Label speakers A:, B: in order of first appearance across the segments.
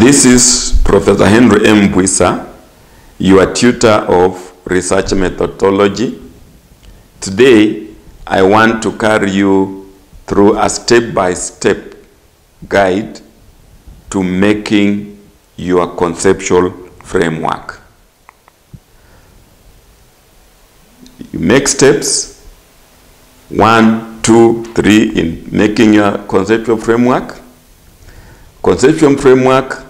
A: This is Professor Henry M. Bwise, your tutor of research methodology. Today, I want to carry you through a step-by-step guide to making your conceptual framework. You make steps 1, 2, 3 in making your conceptual framework. Conceptual framework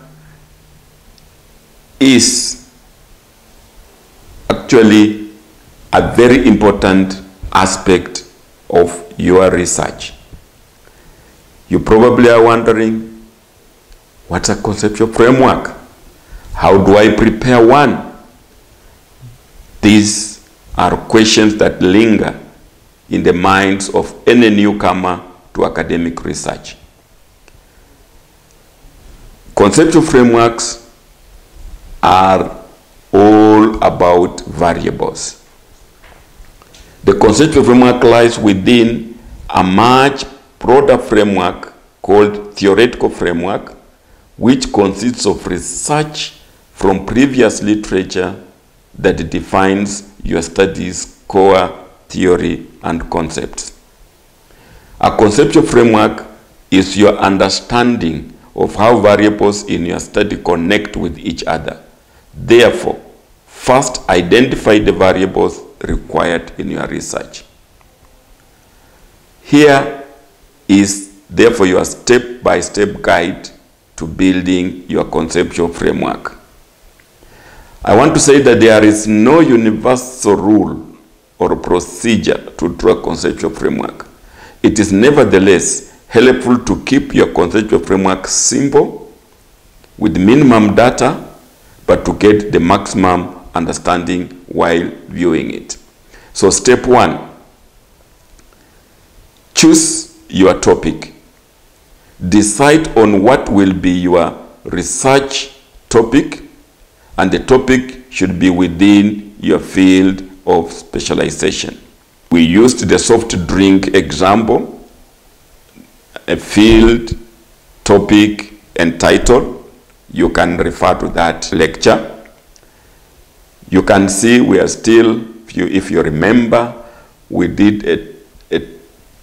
A: is actually a very important aspect of your research. You probably are wondering, what's a conceptual framework? How do I prepare one? These are questions that linger in the minds of any newcomer to academic research. Conceptual frameworks are all about variables. The conceptual framework lies within a much broader framework called theoretical framework, which consists of research from previous literature that defines your study's core theory and concepts. A conceptual framework is your understanding of how variables in your study connect with each other. Therefore, first identify the variables required in your research. Here is therefore your step-by-step guide to building your conceptual framework. I want to say that there is no universal rule or procedure to draw a conceptual framework. It is nevertheless helpful to keep your conceptual framework simple with minimum data, but to get the maximum understanding while viewing it. So step 1, choose your topic. Decide on what will be your research topic, and the topic should be within your field of specialization. We used the soft drink example, a field, topic, and title. You can refer to that lecture. You can see we are still, if you remember, we did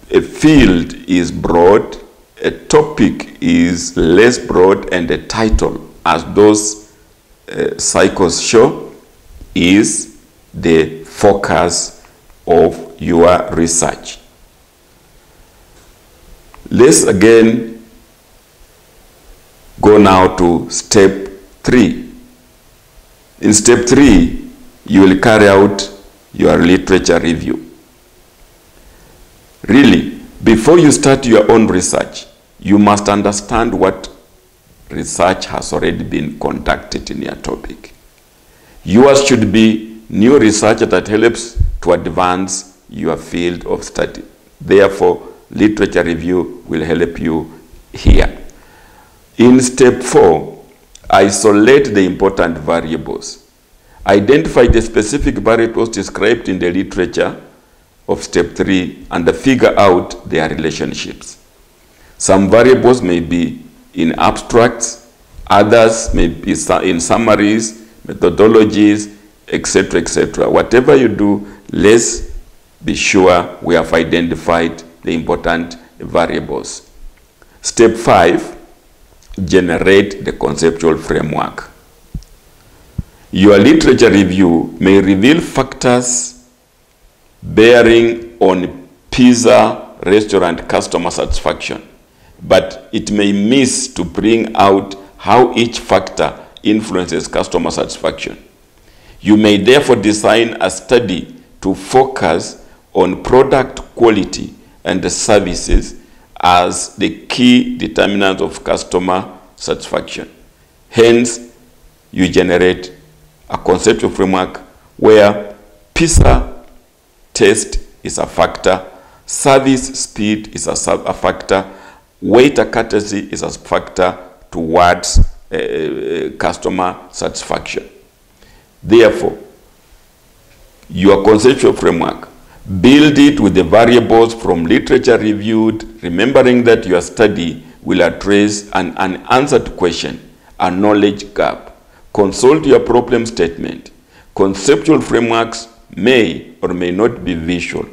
A: a field is broad, a topic is less broad, and a title, as those cycles show, is the focus of your research. Let's again go now to step 3. In step 3, you will carry out your literature review. Really, before you start your own research, you must understand what research has already been conducted in your topic. Yours should be new research that helps to advance your field of study. Therefore, literature review will help you here. In step 4, isolate the important variables. Identify the specific variables described in the literature of step 3 and figure out their relationships. Some variables may be in abstracts, others may be in summaries, methodologies, etc., etc. Whatever you do, let's be sure we have identified the important variables. Step 5, generate the conceptual framework. Your literature review may reveal factors bearing on pizza restaurant customer satisfaction, but it may miss to bring out how each factor influences customer satisfaction. You may therefore design a study to focus on product quality and the services as the key determinant of customer satisfaction. Hence, you generate a conceptual framework where pizza taste is a factor, service speed is a factor, waiter courtesy is a factor towards customer satisfaction. Therefore, your conceptual framework, build it with the variables from literature reviewed, remembering that your study will address an unanswered question a knowledge gap. Consult your problem statement. Conceptual frameworks may or may not be visual.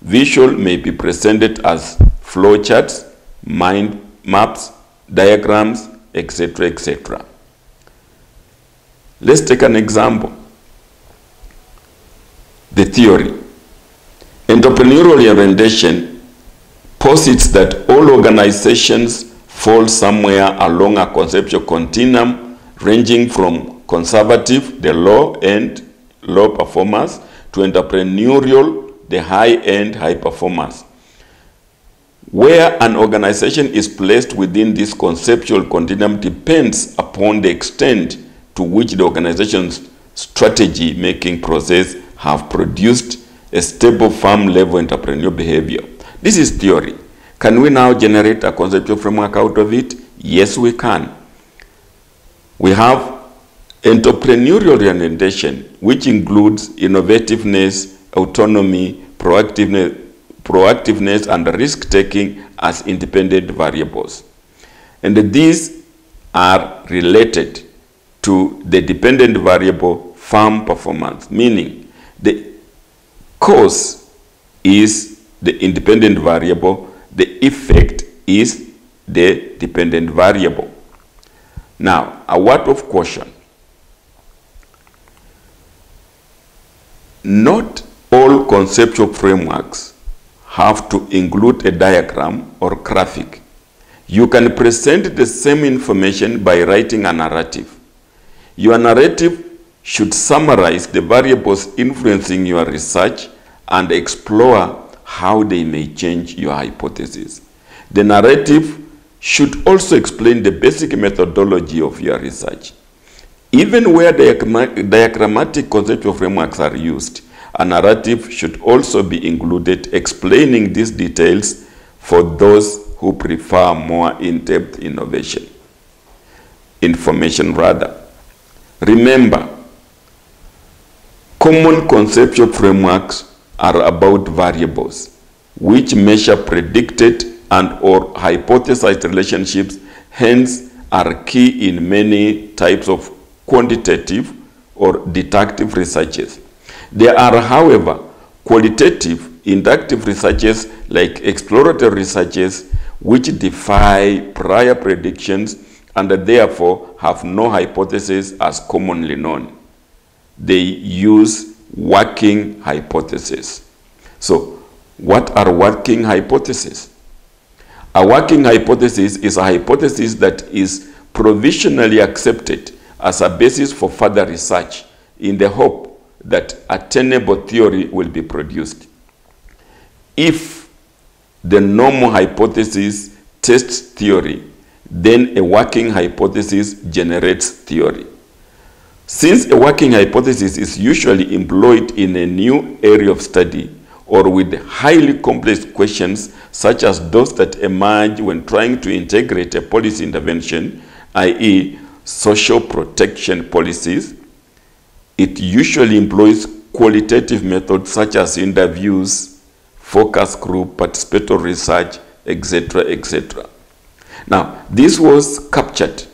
A: Visual may be presented as flowcharts, mind maps, diagrams, etc., etc. Let's take an example. The theory. Entrepreneurial orientation posits that all organizations fall somewhere along a conceptual continuum ranging from conservative, the low-end, low performers, to entrepreneurial, the high-end, high performers. Where an organization is placed within this conceptual continuum depends upon the extent to which the organization's strategy-making process have produced a stable farm-level entrepreneurial behavior. This is theory. Can we now generate a conceptual framework out of it? Yes, we can. We have entrepreneurial orientation, which includes innovativeness, autonomy, proactiveness, and risk-taking as independent variables. And these are related to the dependent variable farm performance, meaning the cause is the independent variable, the effect is the dependent variable. Now, a word of caution. Not all conceptual frameworks have to include a diagram or graphic. You can present the same information by writing a narrative. Your narrative should summarize the variables influencing your research and explore how they may change your hypothesis. The narrative should also explain the basic methodology of your research. Even where diagrammatic conceptual frameworks are used, a narrative should also be included explaining these details for those who prefer more in-depth information. Remember, common conceptual frameworks are about variables which measure predicted and or hypothesized relationships, hence are key in many types of quantitative or deductive researches. There are, however, qualitative inductive researches like exploratory researches which defy prior predictions and therefore have no hypothesis as commonly known. They use working hypotheses. So, what are working hypotheses? A working hypothesis is a hypothesis that is provisionally accepted as a basis for further research in the hope that a tenable theory will be produced. If the normal hypothesis tests theory, then a working hypothesis generates theory. Since a working hypothesis is usually employed in a new area of study or with highly complex questions such as those that emerge when trying to integrate a policy intervention, i.e. social protection policies, it usually employs qualitative methods such as interviews, focus group, participatory research, etc., etc. Now, this was captured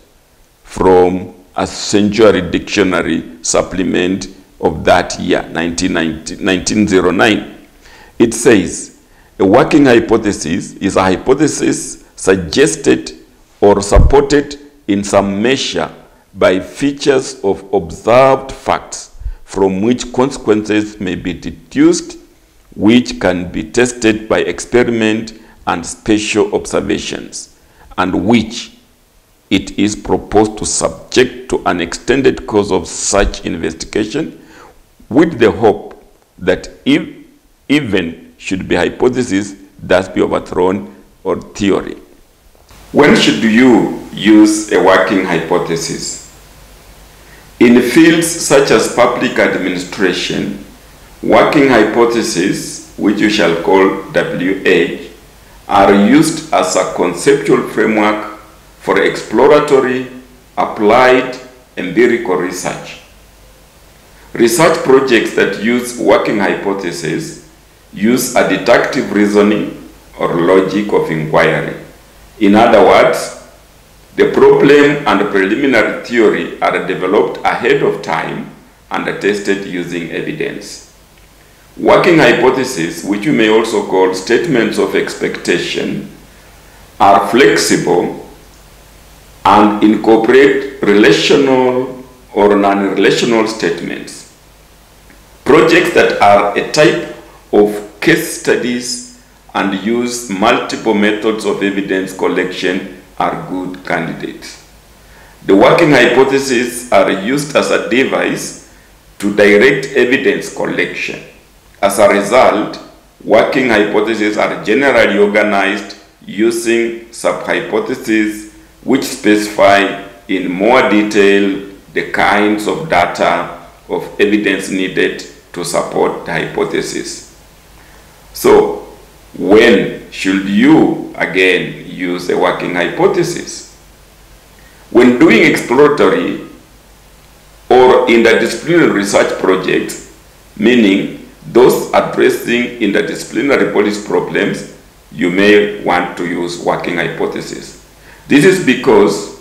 A: from a Century Dictionary supplement of that year, 1909. It says, a working hypothesis is a hypothesis suggested or supported in some measure by features of observed facts from which consequences may be deduced, which can be tested by experiment and spatial observations, and which it is proposed to subject to an extended course of such investigation with the hope that even should be hypothesis thus be overthrown or theory. When should you use a working hypothesis? In fields such as public administration, working hypotheses, which you shall call WH, are used as a conceptual framework for exploratory, applied, empirical research. Research projects that use working hypotheses use a deductive reasoning or logic of inquiry. In other words, The problem and preliminary theory are developed ahead of time and are tested using evidence. Working hypotheses, which we may also call statements of expectation, are flexible and incorporate relational or non-relational statements. Projects that are a type of case studies and use multiple methods of evidence collection are good candidates. The working hypotheses are used as a device to direct evidence collection. As a result, working hypotheses are generally organized using sub-hypotheses which specify in more detail the kinds of data of evidence needed to support the hypothesis. So, when should you again use a working hypothesis? When doing exploratory or interdisciplinary research projects, meaning those addressing interdisciplinary policy problems, you may want to use working hypothesis. This is because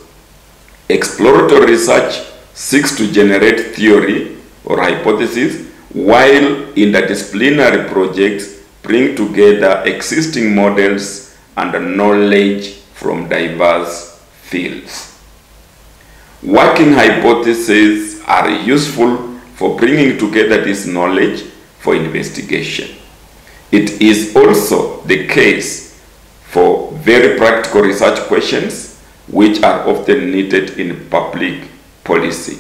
A: exploratory research seeks to generate theory or hypothesis, while interdisciplinary projects bring together existing models and knowledge from diverse fields. Working hypotheses are useful for bringing together this knowledge for investigation. It is also the case for very practical research questions which are often needed in public policy.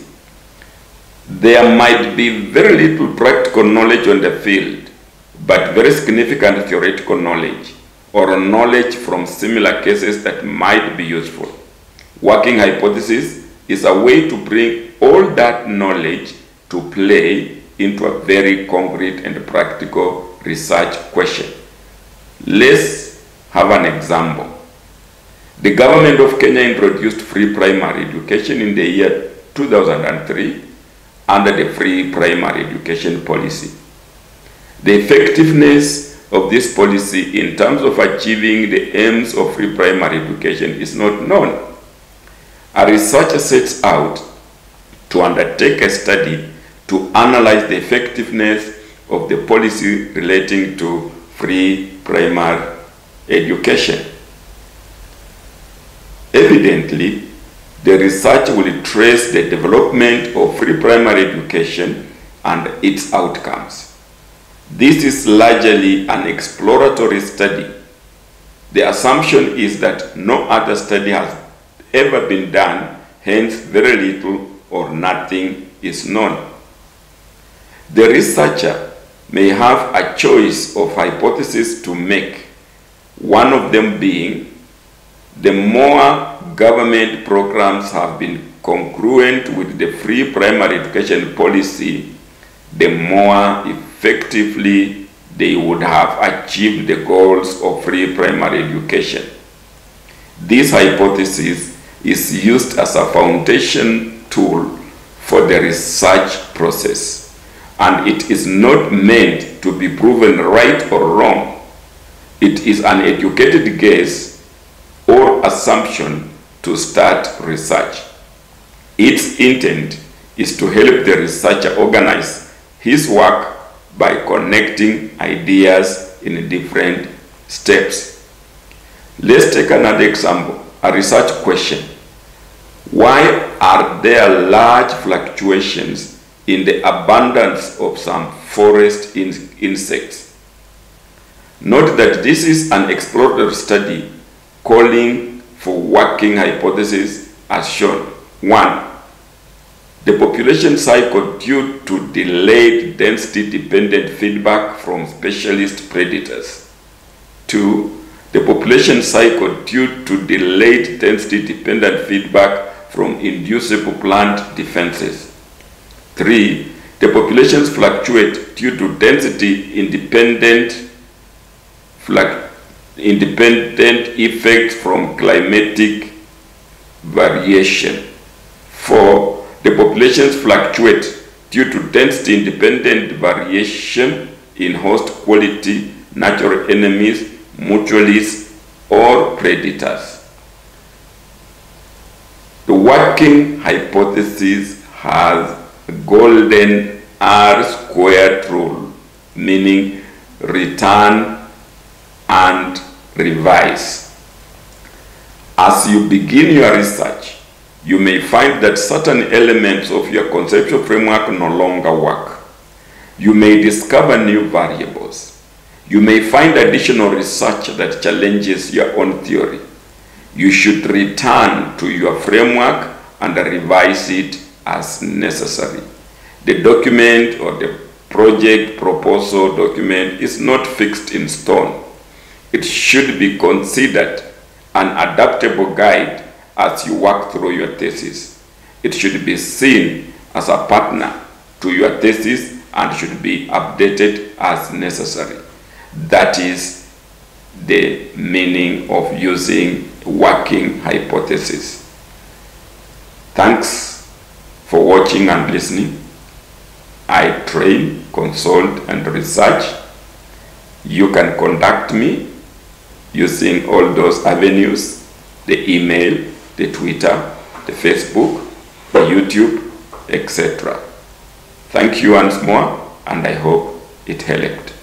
A: There might be very little practical knowledge on the field, but very significant theoretical knowledge or knowledge from similar cases that might be useful. Working hypothesis is a way to bring all that knowledge to play into a very concrete and practical research question. Let's have an example. The government of Kenya introduced free primary education in the year 2003 under the free primary education policy. The effectiveness of this policy in terms of achieving the aims of free primary education is not known. A researcher sets out to undertake a study to analyze the effectiveness of the policy relating to free primary education. Evidently, the research will trace the development of free primary education and its outcomes. This is largely an exploratory study. The assumption is that no other study has ever been done, hence very little or nothing is known. The researcher may have a choice of hypotheses to make, one of them being the more government programs have been congruent with the free primary education policy, the more effectively they would have achieved the goals of free primary education. This hypothesis is used as a foundation tool for the research process, and it is not meant to be proven right or wrong. It is an educated guess or assumption to start research. Its intent is to help the researcher organize his work by connecting ideas in different steps. Let's take another example, a research question. Why are there large fluctuations in the abundance of some forest insects? Note that this is an exploratory study calling for working hypotheses as shown. 1. The population cycle due to delayed density-dependent feedback from specialist predators. 2. The population cycle due to delayed density-dependent feedback from inducible plant defenses. 3. The populations fluctuate due to density-independent effects from climatic variation. 4. The populations fluctuate due to density-independent variation in host quality, natural enemies, mutualists, or predators. The working hypothesis has a golden R-squared rule, meaning return and revise. As you begin your research, you may find that certain elements of your conceptual framework no longer work. You may discover new variables. You may find additional research that challenges your own theory. You should return to your framework and revise it as necessary. The document or the project proposal document is not fixed in stone. It should be considered an adaptable guide as you work through your thesis. It should be seen as a partner to your thesis and should be updated as necessary. That is the meaning of using working hypothesis. Thanks for watching and listening. I train, consult, and research. You can contact me using all those avenues: the email, the Twitter, the Facebook, the YouTube, etc. Thank you once more, and I hope it helped.